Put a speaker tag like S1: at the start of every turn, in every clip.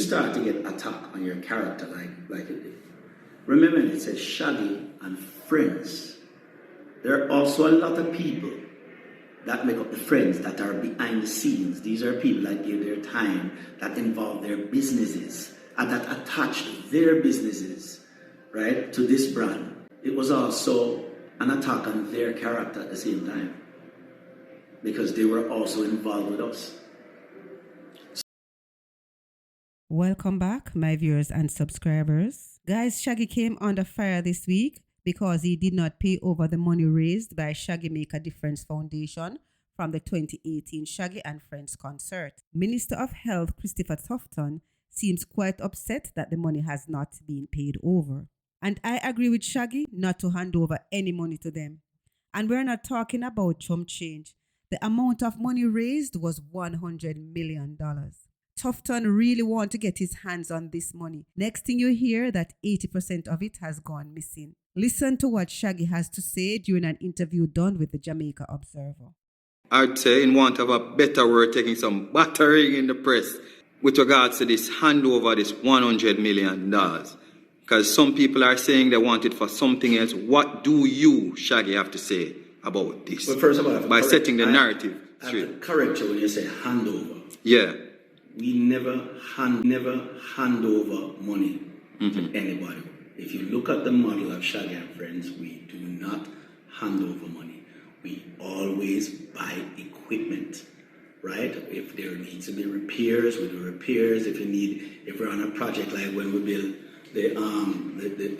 S1: start to get attack on your character like it did, remember it says Shaggy and Friends. There are also a lot of people that make up the friends that are behind the scenes. These are people that give their time, that involve their businesses, and that attach their businesses, right, to this brand. It was also an attack on their character at the same time, because they were also involved with us.
S2: Welcome back, my viewers and subscribers. Guys, Shaggy came under fire this week because he did not pay over the money raised by Shaggy Make a Difference Foundation from the 2018 Shaggy and Friends concert. Minister of Health Christopher Tufton seems quite upset that the money has not been paid over. And I agree with Shaggy not to hand over any money to them. And we're not talking about chump change. The amount of money raised was $100 million. Tufton really want to get his hands on this money. Next thing you hear that 80% of it has gone missing. Listen to what Shaggy has to say during an interview done with the Jamaica Observer.
S3: I'd say, in want of a better word, taking some battering in the press with regards to this handover, this $100 million. Because some people are saying they want it for something else. What do you, Shaggy, have to say about this?
S1: But first of all,
S3: by setting the narrative straight.
S1: I have to correct you when you say handover.
S3: Yeah.
S1: We never hand over money to anybody. If you look at the model of Shaggy and Friends, we do not hand over money. We always buy equipment, right? If there needs to be repairs, we do repairs. If we're on a project like when we build the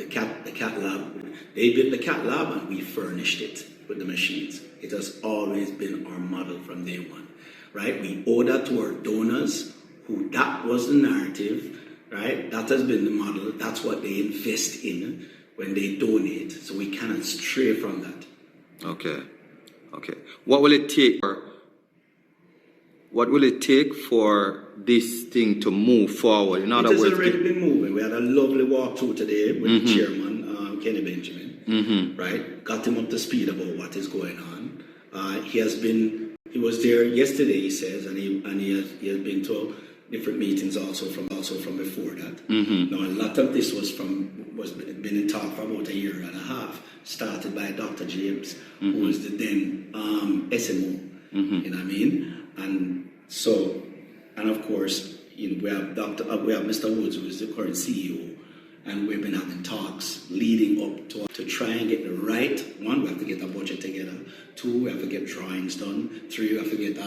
S1: cat lab, they built the cat lab and we furnished it with the machines. It has always been our model from day one, right? We owe that to our donors. That was the narrative, right? That has been the model. That's what they invest in when they donate. So we cannot stray from that.
S3: Okay. What will it take for this thing to move forward? In other words,
S1: it has already been moving. We had a lovely walkthrough today with the chairman, Kenny Benjamin, right? Got him up to speed about what is going on. He was there yesterday, he says, and he has been to different meetings also from before that. Now a lot of this was been in talk for about a year and a half, started by Dr. James, who was the then SMO. You know what I mean? And of course, we have Mr. Woods, who is the current CEO, and we've been having talks leading up to try and get the right one. We have to get a budget together. 2, we have to get drawings done. 3, we have to get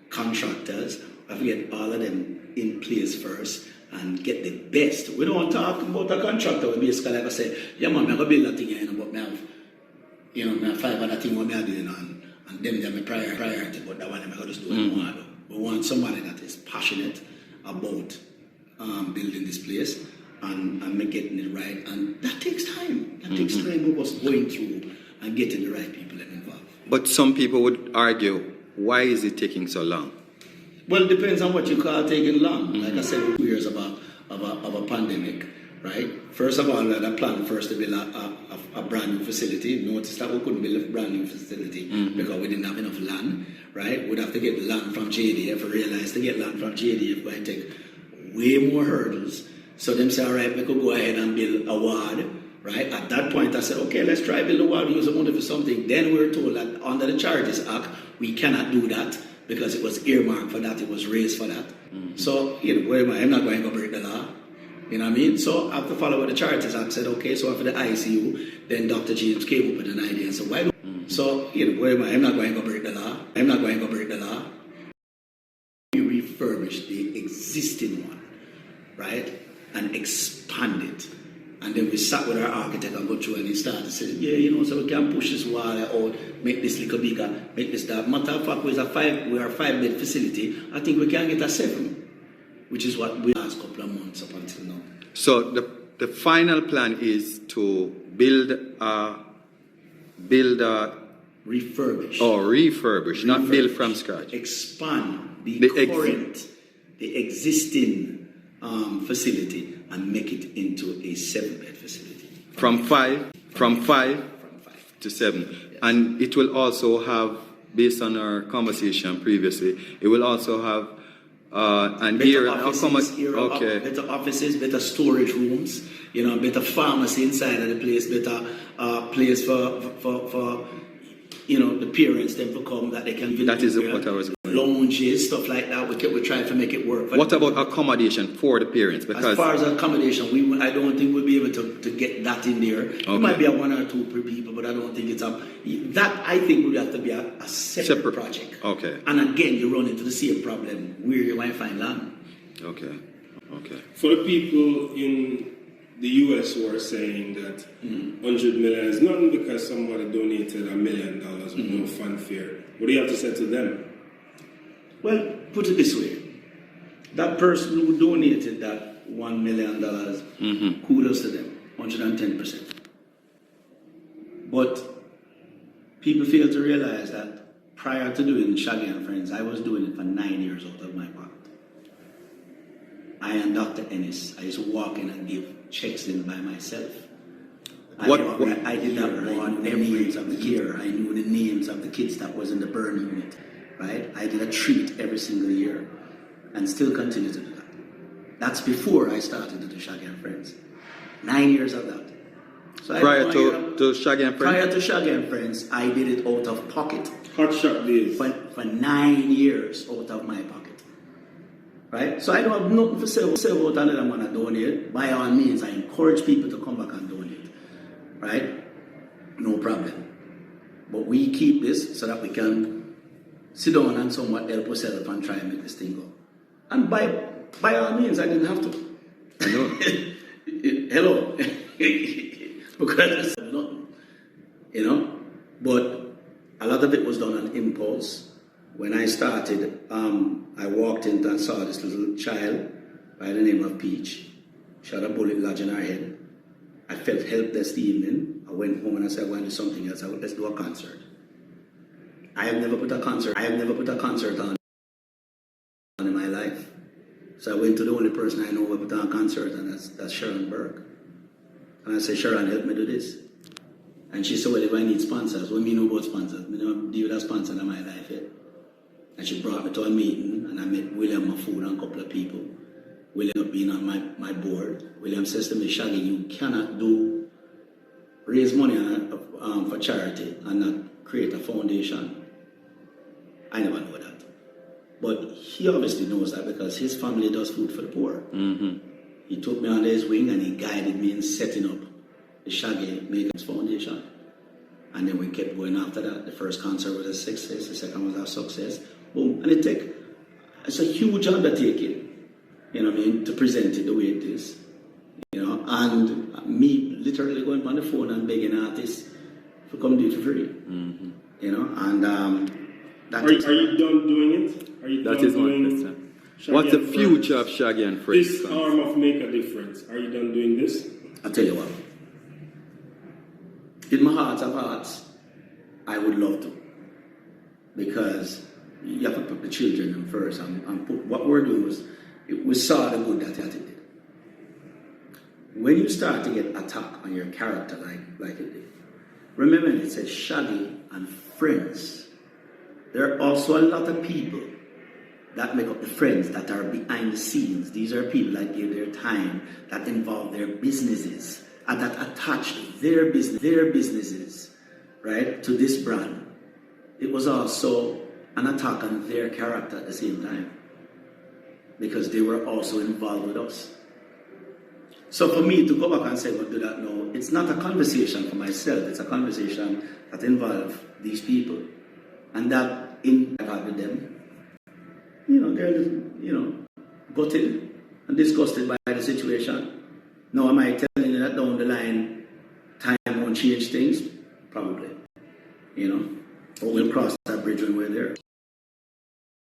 S1: contractors. We have to get all of them in place first and get the best. We don't talk about a contractor. We basically like I say, yeah man, I'm going to build that thing here, but I have 5 other things what I'm doing and them they're my priority, but that one I'm going to just do what I want to do. We want somebody that is passionate about building this place and getting it right, and that takes time. That takes time of us going through and getting the right people involved.
S3: But some people would argue, why is it taking so long?
S1: Well, it depends on what you call taking long. Like I said, 2 years of a pandemic, right? First of all, we had a plan first to build a brand new facility. Notice that we couldn't build a brand new facility because we didn't have enough land, right? We'd have to get land from JDF. We realized to get land from JDF would take way more hurdles. So them say, all right, we could go ahead and build a ward, right? At that point, I said, okay, let's try build a ward, use the money for something. Then we were told that under the Charges Act, we cannot do that because it was earmarked for that, it was raised for that. So, where am I? I'm not going to break the law. You know what I mean? So I have to follow what the Charges Act said, okay, so after the ICU, then Dr. James came up with an idea and said, why don't So, where am I? I'm not going to break the law. We refurbish the existing one, right? And expand it. And then we sat with our architect and go through and he started to say, yeah, so we can push this wall out, make this little bigger, make this that. Matter of fact, we are a 5-bed facility. I think we can get a 7, which is what we last couple of months up until now.
S3: So the final plan is to build a refurbish, not build from scratch.
S1: Expand the existing facility and make it into a 7-bed facility.
S3: From five to 7.
S1: Yes.
S3: And it will also have, based on our conversation previously, it will also have and
S1: Better
S3: here,
S1: offices, better offices, better storage rooms, better pharmacy inside of the place, better place for the parents then to come that they can.
S3: That is what I was going.
S1: Lounges, stuff like that. We try to make it work. But
S3: what about accommodation for the parents? Because
S1: as far as accommodation, I don't think we'll be able to get that in there.
S3: Okay.
S1: It might be a 1 or 2 per people, but I don't think it's that. I think would have to be a separate project.
S3: Okay.
S1: And again, you run into the same problem where you might find land.
S3: Okay.
S4: For the people in the US who are saying that 100 million is nothing because somebody donated $1 million with no fanfare, what do you have to say to them?
S1: Well, put it this way. That person who donated that $1 million, kudos to them, 110%. But people fail to realize that prior to doing Shaggy and Friends, I was doing it for 9 years out of my pocket. I and Dr. Ennis, I used to walk in and give checks in by myself. I did not want the names of the kids. I knew the names of the kids that was in the burn unit. Right? I did a treat every single year and still continue to do that. That's before I started to do Shaggy and Friends. 9 years of that. So
S3: prior to Shaggy and Friends?
S1: Prior to Shaggy and Friends, I did it out of pocket.
S4: Hot shot days.
S1: For 9 years out of my pocket. Right? So I don't have nothing to say about that I'm going to donate. By all means, I encourage people to come back and donate. Right? No problem. But we keep this so that we can sit down and somewhat help ourselves and try and make this thing go. And by all means, I didn't have to.
S3: I know.
S1: Hello. Because it's nothing. But a lot of it was done on impulse. When I started, I walked in and saw this little child by the name of Peach. She had a bullet lodged in her head. I felt helpless the evening. I went home and I said, I want to do something else. Let's do a concert. I have never put a concert on in my life. So I went to the only person I know who put on a concert, and that's Sharon Burke. And I said, Sharon, help me do this. And she said, well, if I need sponsors, what do you know about sponsors? I don't deal with a sponsor in my life yet. And she brought me to a meeting, and I met William Mafood and a couple of people. William being on my board. William says to me, Shaggy, you cannot raise money for charity and not create a foundation. I never know that. But he obviously knows that because his family does food for the poor. He took me under his wing and he guided me in setting up the Shaggy Makers Foundation. And then we kept going after that. The first concert was a success, the second was a success. Boom. And it's a huge undertaking, to present it the way it is. And me literally going on the phone and begging artists to come do it for free.
S4: Are you done doing it? Are you
S3: that
S4: done
S3: is
S4: doing
S3: What's the future of Shaggy and Friends?
S4: This arm of Make a Difference. Are you done doing this?
S1: I'll tell you what. In my heart of hearts, I would love to. Because you have to put the children in first. And put, what we're doing was, we saw the good that it did. When you start to get attacked on your character like it did, remember it said Shaggy and Friends. There are also a lot of people that make up the friends that are behind the scenes. These are people that give their time, that involve their businesses, and that attach their businesses, right, to this brand. It was also an attack on their character at the same time, because they were also involved with us. So for me to go back and say, well, do that now, it's not a conversation for myself, it's a conversation that involves these people. And that I've had with them, they're, gutted and disgusted by the situation. Now, am I telling you that down the line, time won't change things? Probably, but we'll cross that bridge when we're there.